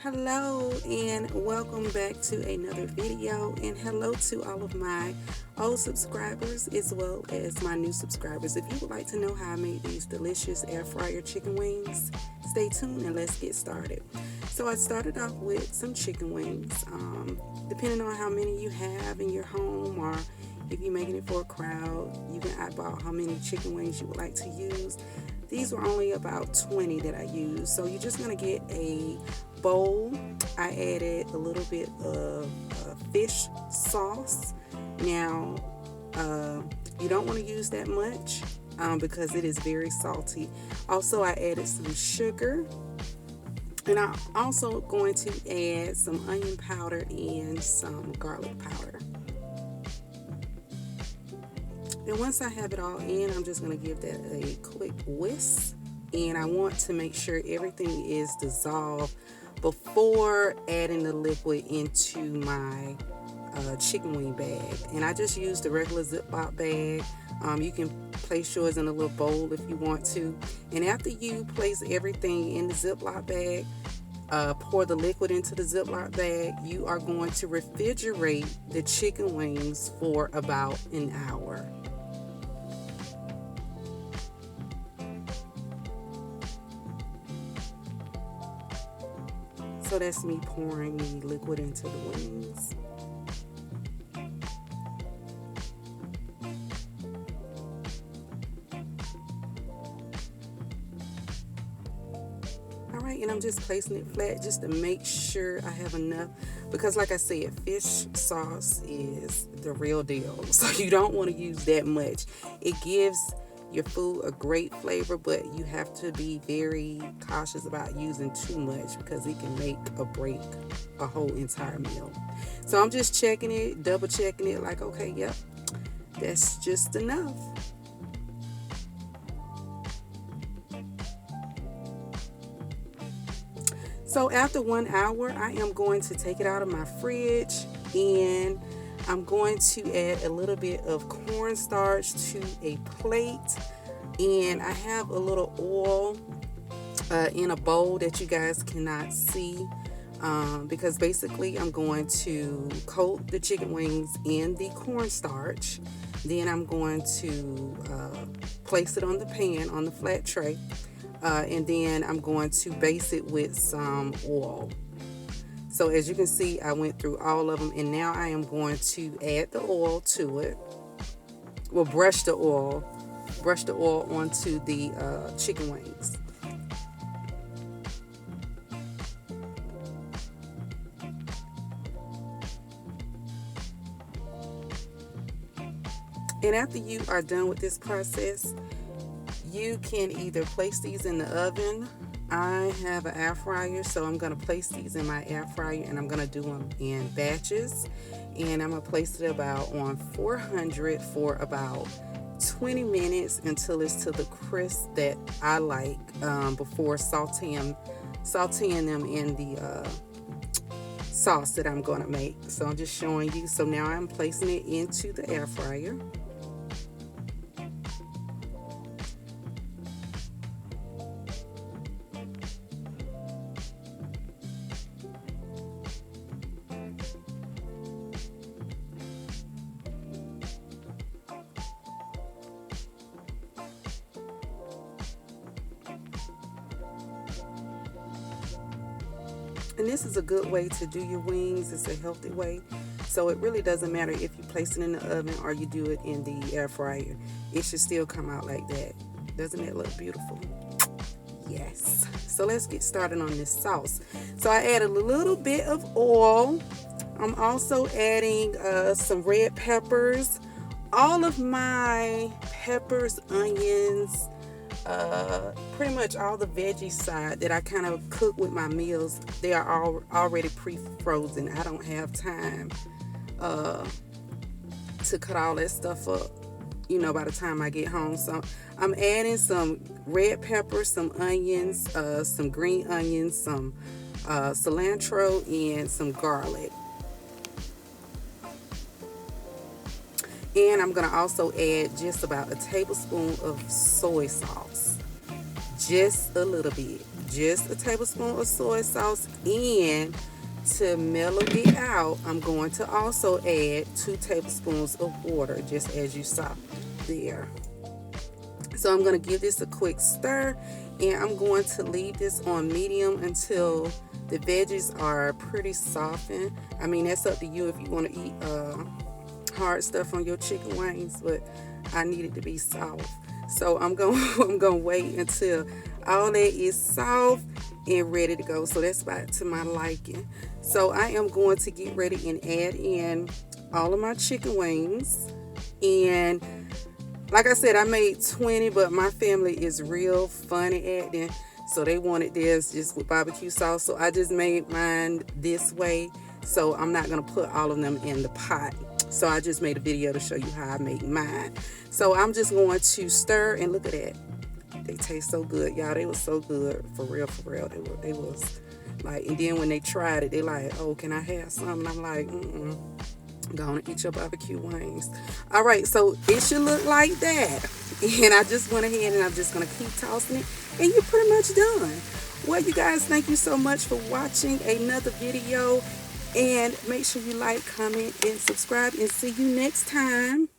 Hello and welcome back to another video, and hello to all of my old subscribers as well as my new subscribers. If you would like to know how I made these delicious air fryer chicken wings, stay tuned and let's get started. So I started off with some chicken wings. Depending on how many you have in your home, or if you're making it for a crowd, you can eyeball how many chicken wings you would like to use. These were only about 20 that I used. So you're just going to get a bowl. I added a little bit of fish sauce. Now, you don't want to use that much because it is very salty. Also, I added some sugar. And I'm also going to add some onion powder and some garlic powder. And once I have it all in, I'm just going to give that a quick whisk. And I want to make sure everything is dissolved before adding the liquid into my chicken wing bag. And I just used a regular Ziploc bag. You can place yours in a little bowl if you want to. And after you place everything in the Ziploc bag, pour the liquid into the Ziploc bag, you are going to refrigerate the chicken wings for about an hour. So that's me pouring the liquid into the wings. Alright, and I'm just placing it flat just to make sure I have enough, because like I said, fish sauce is the real deal. So you don't want to use that much. It gives your food a great flavor, but you have to be very cautious about using too much because it can make or break a whole entire meal. So I'm just checking it, double checking it, like, okay, yep, that's just enough. So after 1 hour, I am going to take it out of my fridge, and I'm going to add a little bit of cornstarch to a plate, and I have a little oil in a bowl that you guys cannot see, because basically I'm going to coat the chicken wings in the cornstarch. Then I'm going to place it on the pan, on the flat tray, and then I'm going to base it with some oil. So as you can see, I went through all of them, and now I am going to add the oil to it. Well, brush the oil onto the chicken wings. And after you are done with this process, you can either place these in the oven. I have an air fryer, so I'm going to place these in my air fryer, and I'm going to do them in batches. And I'm going to place it about on 400 for about 20 minutes until it's to the crisp that I like, before sauteing them in the sauce that I'm going to make. So I'm just showing you. So now I'm placing it into the air fryer. And this is a good way to do your wings. It's a healthy way. So it really doesn't matter if you place it in the oven or you do it in the air fryer. It should still come out like that. Doesn't it look beautiful? Yes. So let's get started on this sauce. So I added a little bit of oil. I'm also adding some red peppers. All of my peppers, onions, pretty much all the veggie side that I kind of cook with my meals, they are all already pre-frozen. I don't have time to cut all that stuff up, by the time I get home. So I'm adding some red pepper, some onions, some green onions, some cilantro, and some garlic. And I'm going to also add just about a tablespoon of soy sauce. Just a little bit. just a tablespoon of soy sauce, and to mellow it out, I'm going to also add 2 tablespoons of water, just as you saw there. So I'm going to give this a quick stir, and I'm going to leave this on medium until the veggies are pretty softened. I mean, that's up to you if you want to eat hard stuff on your chicken wings, but I need it to be soft. So I'm going to wait until all that is soft and ready to go. So that's about to my liking. So I am going to get ready and add in all of my chicken wings. And like I said, I made 20, but my family is real funny acting. So they wanted theirs just with barbecue sauce. So I just made mine this way. So I'm not going to put all of them in the pot. So I just made a video to show you how I make mine. So I'm just going to stir, and look at that. They taste so good, y'all. They were so good, for real, for real. They was like, and then when they tried it, they like, oh, can I have some? And I'm like, go on and eat your barbecue wings. All right, so it should look like that. And I just went ahead and I'm just going to keep tossing it. And you're pretty much done. Well, you guys, thank you so much for watching another video. And make sure you like, comment, and subscribe. And see you next time.